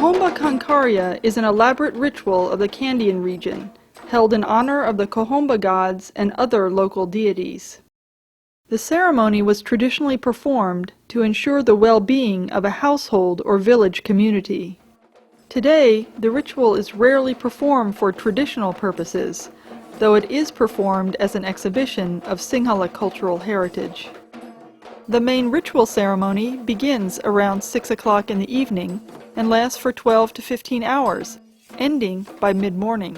Kohomba Kankariya is an elaborate ritual of the Kandian region, held in honor of the Kohomba gods and other local deities. The ceremony was traditionally performed to ensure the well-being of a household or village community. Today, the ritual is rarely performed for traditional purposes, though it is performed as an exhibition of Sinhala cultural heritage. The main ritual ceremony begins around 6 o'clock in the evening and lasts for 12 to 15 hours, ending by mid-morning.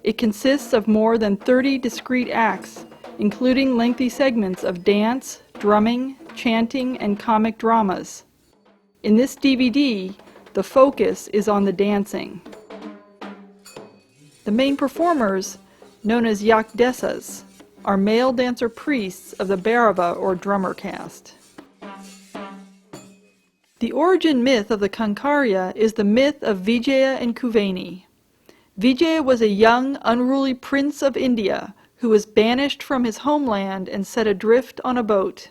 It consists of more than 30 discrete acts, including lengthy segments of dance, drumming, chanting, and comic dramas. In this DVD, the focus is on the dancing. The main performers, known as Yakdesas, are male dancer priests of the Bhairava or drummer caste. The origin myth of the Kankariya is the myth of Vijaya and Kuveni. Vijaya was a young, unruly prince of India who was banished from his homeland and set adrift on a boat.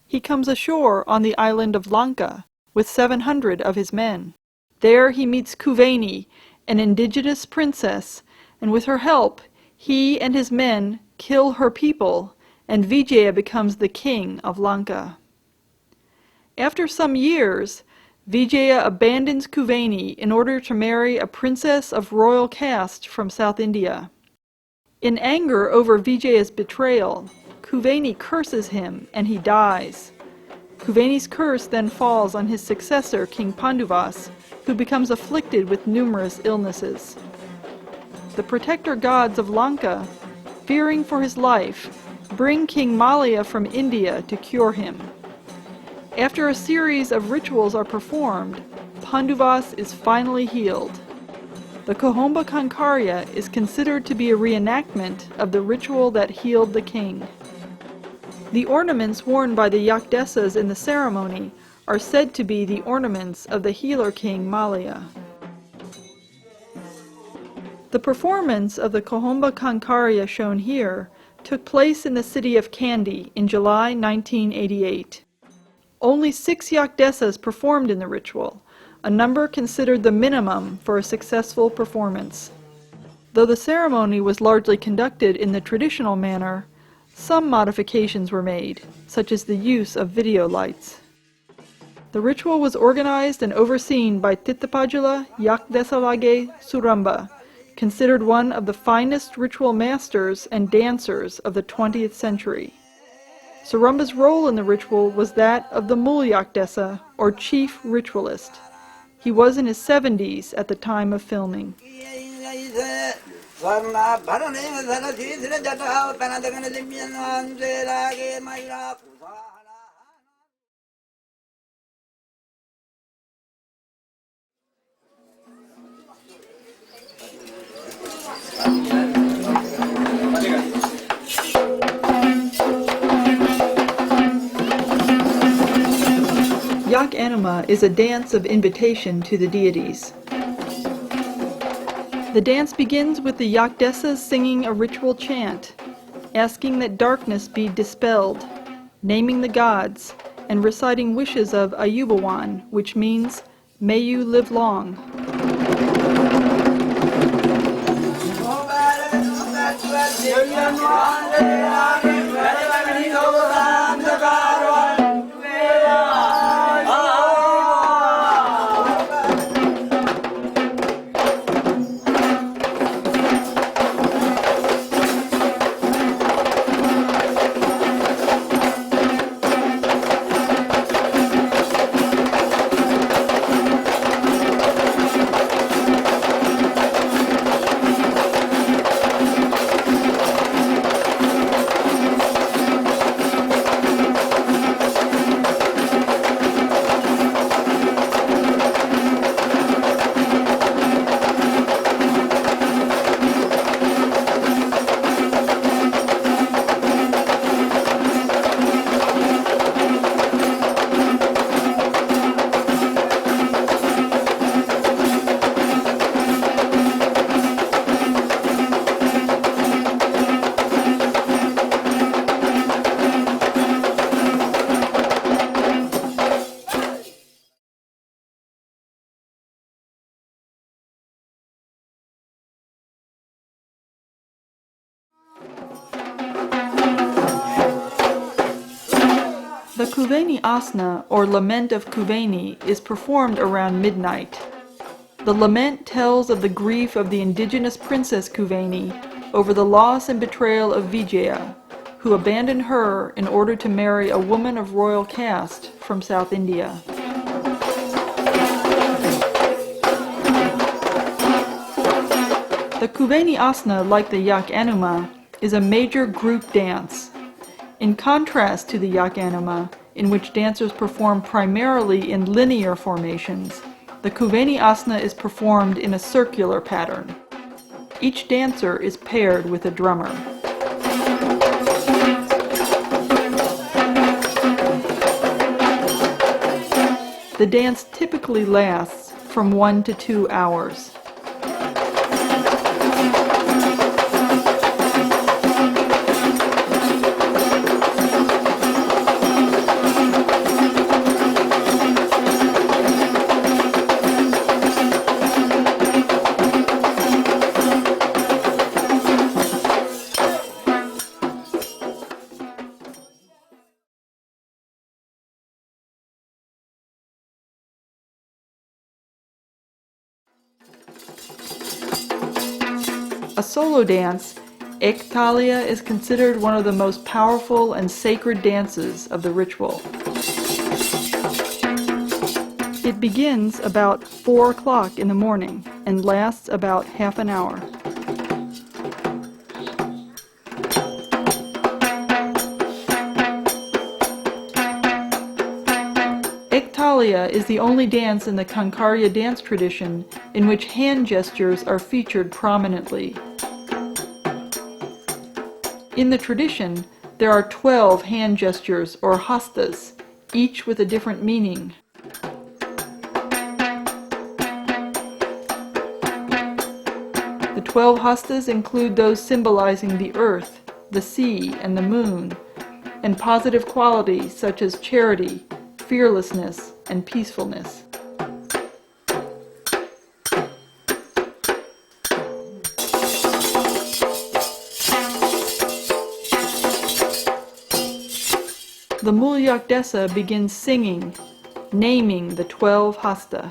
He comes ashore on the island of Lanka with 700 of his men. There he meets Kuveni, an indigenous princess, and with her help, he and his men kill her people, and Vijaya becomes the king of Lanka. After some years, Vijaya abandons Kuveni in order to marry a princess of royal caste from South India. In anger over Vijaya's betrayal, Kuveni curses him and he dies. Kuveni's curse then falls on his successor, King Panduvas, who becomes afflicted with numerous illnesses. The protector gods of Lanka, fearing for his life, bring King Mallya from India to cure him. After a series of rituals are performed, Panduvas is finally healed. The Kohomba Kankariya is considered to be a reenactment of the ritual that healed the king. The ornaments worn by the Yakdesas in the ceremony are said to be the ornaments of the healer king Mallya. The performance of the Kohomba Kankariya shown here took place in the city of Kandy in July 1988. Only 6 Yakdesas performed in the ritual, a number considered the minimum for a successful performance. Though the ceremony was largely conducted in the traditional manner, some modifications were made, such as the use of video lights. The ritual was organized and overseen by Tittapajula Yakdesalage Suramba, considered one of the finest ritual masters and dancers of the 20th century. Suramba's role in the ritual was that of the Mul Yakdesa, or chief ritualist. He was in his 70s at the time of filming. Yak Anima is a dance of invitation to the deities. The dance begins with the Yakdesas singing a ritual chant, asking that darkness be dispelled, naming the gods, and reciting wishes of Ayubawan, which means, "May you live long." The Kuveni Asana, or Lament of Kuveni, is performed around midnight. The lament tells of the grief of the indigenous princess Kuveni over the loss and betrayal of Vijaya, who abandoned her in order to marry a woman of royal caste from South India. The Kuveni Asana, like the Yak Anuma, is a major group dance. In contrast to the Yak Anuma, in which dancers perform primarily in linear formations, the Kuveni Asana is performed in a circular pattern. Each dancer is paired with a drummer. The dance typically lasts from 1 to 2 hours. A solo dance, Ektalia is considered one of the most powerful and sacred dances of the ritual. It begins about 4 o'clock in the morning and lasts about half an hour. Ektalia is the only dance in the Kankariya dance tradition in which hand gestures are featured prominently. In the tradition, there are 12 hand gestures or hastas, each with a different meaning. The 12 hastas include those symbolizing the earth, the sea, and the moon, and positive qualities such as charity, fearlessness, and peacefulness. The Mulyak Desa begins singing, naming the 12 hasta.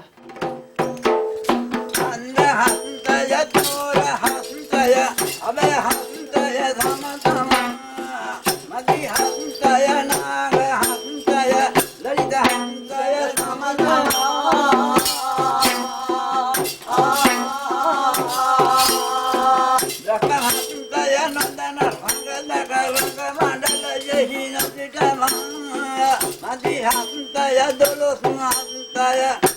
Mati hasantaya dolo sungasantaya